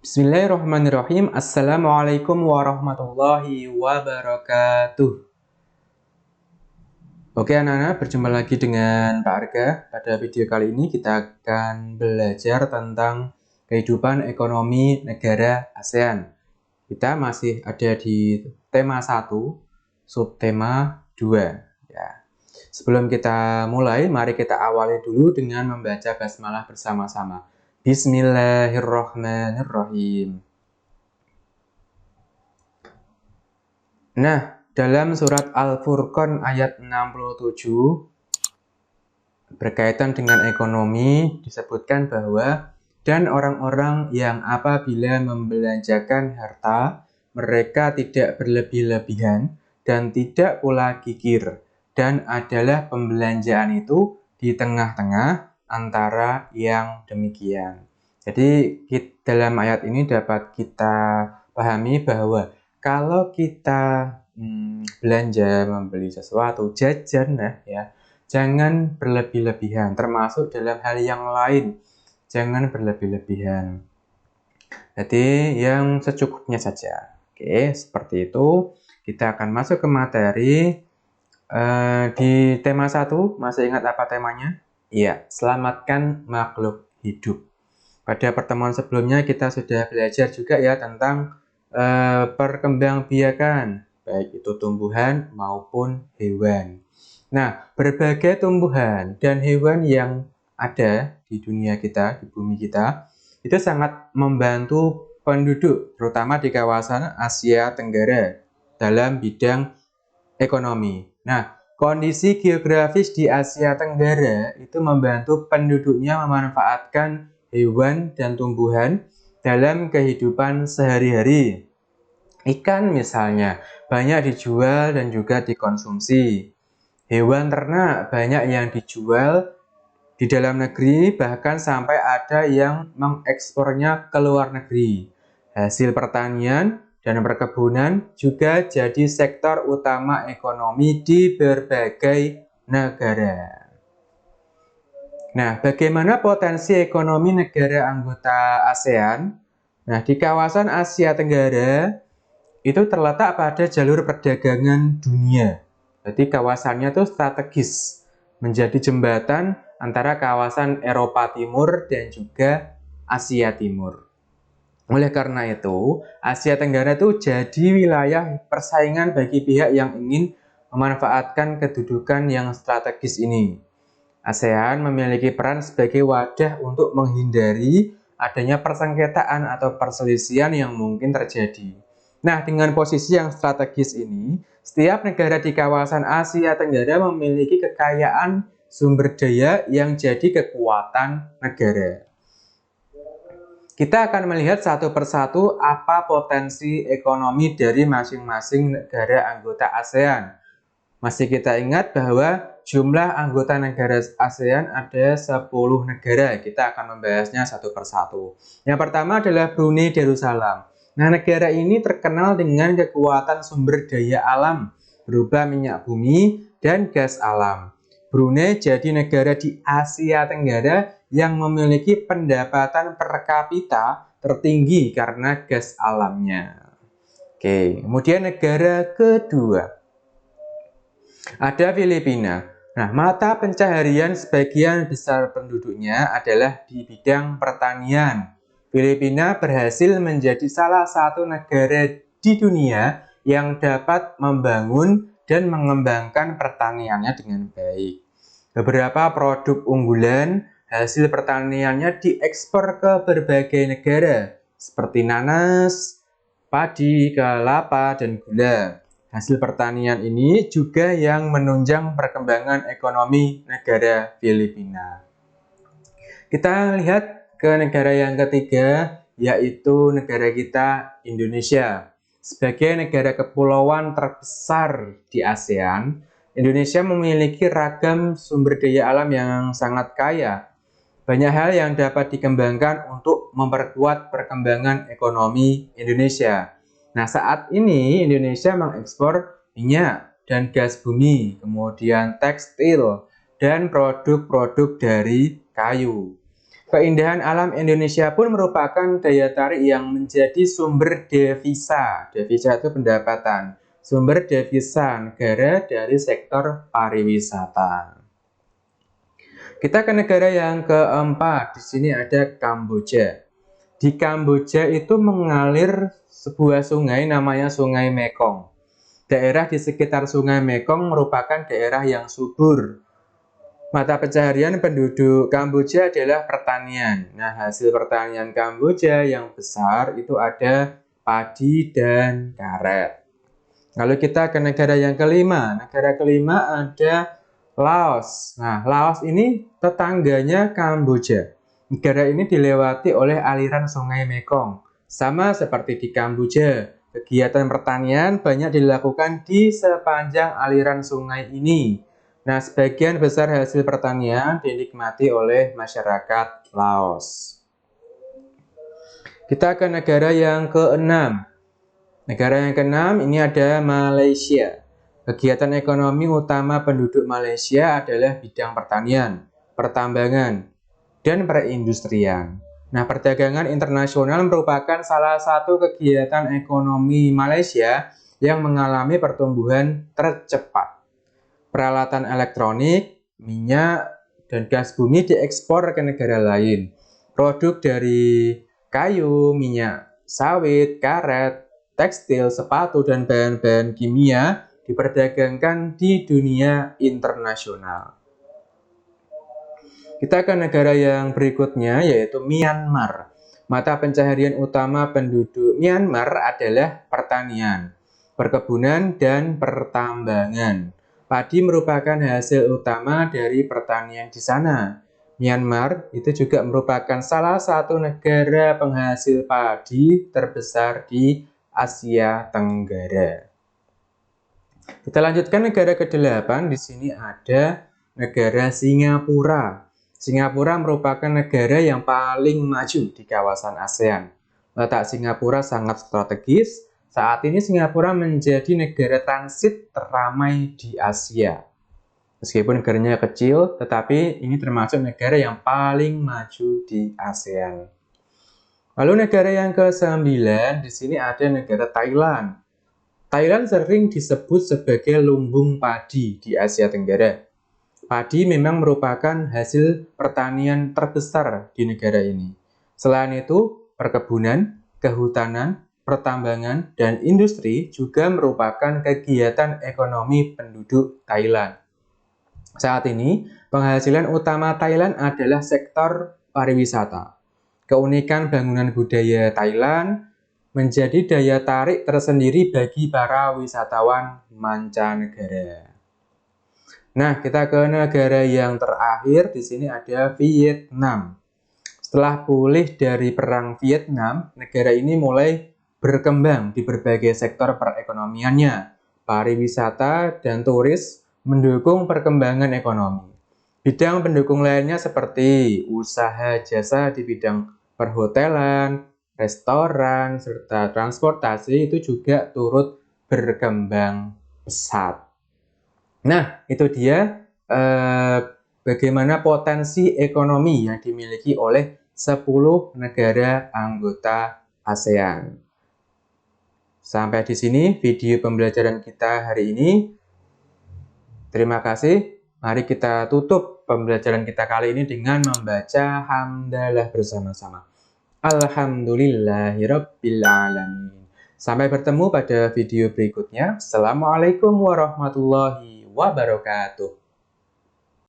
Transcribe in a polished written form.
Bismillahirrahmanirrahim. Assalamualaikum warahmatullahi wabarakatuh. Oke anak-anak, berjumpa lagi dengan Pak Arga. Pada video kali ini kita akan belajar tentang kehidupan ekonomi negara ASEAN. Kita masih ada di tema 1, subtema 2. Ya. Sebelum kita mulai, mari kita awali dulu dengan membaca basmalah bersama-sama. Bismillahirrahmanirrahim. Nah, dalam surat Al-Furqan ayat 67 berkaitan dengan ekonomi disebutkan bahwa dan orang-orang yang apabila membelanjakan harta mereka tidak berlebih-lebihan dan tidak pula kikir dan adalah pembelanjaan itu di tengah-tengah antara yang demikian. Jadi dalam ayat ini dapat kita pahami bahwa kalau kita belanja, membeli sesuatu, jajan ya, jangan berlebih-lebihan, termasuk dalam hal yang lain, jangan berlebih-lebihan. Jadi yang secukupnya saja. Oke, seperti itu. Kita akan masuk ke materi. Di tema 1, masih ingat apa temanya? Iya, selamatkan makhluk hidup. Pada pertemuan sebelumnya kita sudah belajar juga ya tentang perkembangbiakan, baik itu tumbuhan maupun hewan. Nah, berbagai tumbuhan dan hewan yang ada di dunia kita, di bumi kita, itu sangat membantu penduduk, terutama di kawasan Asia Tenggara dalam bidang ekonomi. Nah, kondisi geografis di Asia Tenggara itu membantu penduduknya memanfaatkan hewan dan tumbuhan dalam kehidupan sehari-hari. Ikan misalnya banyak dijual dan juga dikonsumsi. Hewan ternak banyak yang dijual di dalam negeri, bahkan sampai ada yang mengekspornya ke luar negeri. Hasil pertanian dan perkebunan juga jadi sektor utama ekonomi di berbagai negara. Nah, bagaimana potensi ekonomi negara anggota ASEAN? Nah, di kawasan Asia Tenggara itu terletak pada jalur perdagangan dunia. Jadi kawasannya itu strategis, menjadi jembatan antara kawasan Eropa Timur dan juga Asia Timur. Oleh karena itu, Asia Tenggara itu jadi wilayah persaingan bagi pihak yang ingin memanfaatkan kedudukan yang strategis ini. ASEAN memiliki peran sebagai wadah untuk menghindari adanya persengketaan atau perselisihan yang mungkin terjadi. Nah, dengan posisi yang strategis ini, setiap negara di kawasan Asia Tenggara memiliki kekayaan sumber daya yang jadi kekuatan negara. Kita akan melihat satu persatu apa potensi ekonomi dari masing-masing negara anggota ASEAN. Masih kita ingat bahwa jumlah anggota negara ASEAN ada 10 negara. Kita akan membahasnya satu persatu. Yang pertama adalah Brunei Darussalam. Nah, negara ini terkenal dengan kekuatan sumber daya alam berupa minyak bumi dan gas alam. Brunei jadi negara di Asia Tenggara yang memiliki pendapatan per kapita tertinggi karena gas alamnya. Oke, kemudian negara kedua ada Filipina. Nah, mata pencaharian sebagian besar penduduknya adalah di bidang pertanian. Filipina berhasil menjadi salah satu negara di dunia yang dapat membangun dan mengembangkan pertaniannya dengan baik. Beberapa produk unggulan hasil pertaniannya diekspor ke berbagai negara seperti nanas, padi, kelapa, dan gula. Hasil pertanian ini juga yang menunjang perkembangan ekonomi negara Filipina. Kita lihat ke negara yang ketiga, yaitu negara kita Indonesia. Sebagai negara kepulauan terbesar di ASEAN, Indonesia memiliki ragam sumber daya alam yang sangat kaya. Banyak hal yang dapat dikembangkan untuk memperkuat perkembangan ekonomi Indonesia. Nah, saat ini Indonesia mengekspor minyak dan gas bumi, kemudian tekstil, dan produk-produk dari kayu. Keindahan alam Indonesia pun merupakan daya tarik yang menjadi sumber devisa. Devisa itu pendapatan. Sumber devisa negara dari sektor pariwisata. Kita ke negara yang keempat. Di sini ada Kamboja. Di Kamboja itu mengalir sebuah sungai namanya Sungai Mekong. Daerah di sekitar Sungai Mekong merupakan daerah yang subur. Mata pencaharian penduduk Kamboja adalah pertanian. Nah, hasil pertanian Kamboja yang besar itu ada padi dan karet. Lalu kita ke negara yang kelima. Negara kelima ada Laos. Nah, Laos ini tetangganya Kamboja. Negara ini dilewati oleh aliran Sungai Mekong. Sama seperti di Kamboja, kegiatan pertanian banyak dilakukan di sepanjang aliran sungai ini. Nah, sebagian besar hasil pertanian dinikmati oleh masyarakat Laos. Kita ke negara yang keenam. Negara yang keenam ini ada Malaysia. Kegiatan ekonomi utama penduduk Malaysia adalah bidang pertanian, pertambangan, dan perindustrian. Nah, perdagangan internasional merupakan salah satu kegiatan ekonomi Malaysia yang mengalami pertumbuhan tercepat. Peralatan elektronik, minyak, dan gas bumi diekspor ke negara lain. Produk dari kayu, minyak sawit, karet, tekstil, sepatu, dan bahan-bahan kimia diperdagangkan di dunia internasional. Kita ke negara yang berikutnya, yaitu Myanmar. Mata pencaharian utama penduduk Myanmar adalah pertanian, perkebunan, dan pertambangan. Padi merupakan hasil utama dari pertanian di sana. Myanmar itu juga merupakan salah satu negara penghasil padi terbesar di Asia Tenggara. Kita lanjutkan negara ke-8. Di sini ada negara Singapura. Singapura merupakan negara yang paling maju di kawasan ASEAN. Letak Singapura sangat strategis. Saat ini Singapura menjadi negara transit teramai di Asia. Meskipun negaranya kecil, tetapi ini termasuk negara yang paling maju di ASEAN. Lalu negara yang ke-9, di sini ada negara Thailand. Thailand sering disebut sebagai lumbung padi di Asia Tenggara. Padi memang merupakan hasil pertanian terbesar di negara ini. Selain itu, perkebunan, kehutanan, pertambangan, dan industri juga merupakan kegiatan ekonomi penduduk Thailand. Saat ini, penghasilan utama Thailand adalah sektor pariwisata. Keunikan bangunan budaya Thailand menjadi daya tarik tersendiri bagi para wisatawan mancanegara. Nah, kita ke negara yang terakhir. Di sini ada Vietnam. Setelah pulih dari perang Vietnam, negara ini mulai berkembang di berbagai sektor perekonomiannya. Pariwisata dan turis mendukung perkembangan ekonomi. Bidang pendukung lainnya seperti usaha jasa di bidang perhotelan, restoran, serta transportasi itu juga turut berkembang pesat. Nah, itu dia bagaimana potensi ekonomi yang dimiliki oleh 10 negara anggota ASEAN. Sampai di sini video pembelajaran kita hari ini. Terima kasih. Mari kita tutup pembelajaran kita kali ini dengan membaca hamdalah bersama-sama. Alhamdulillahirabbil alamin. Sampai bertemu pada video berikutnya. Assalamualaikum warahmatullahi wabarakatuh.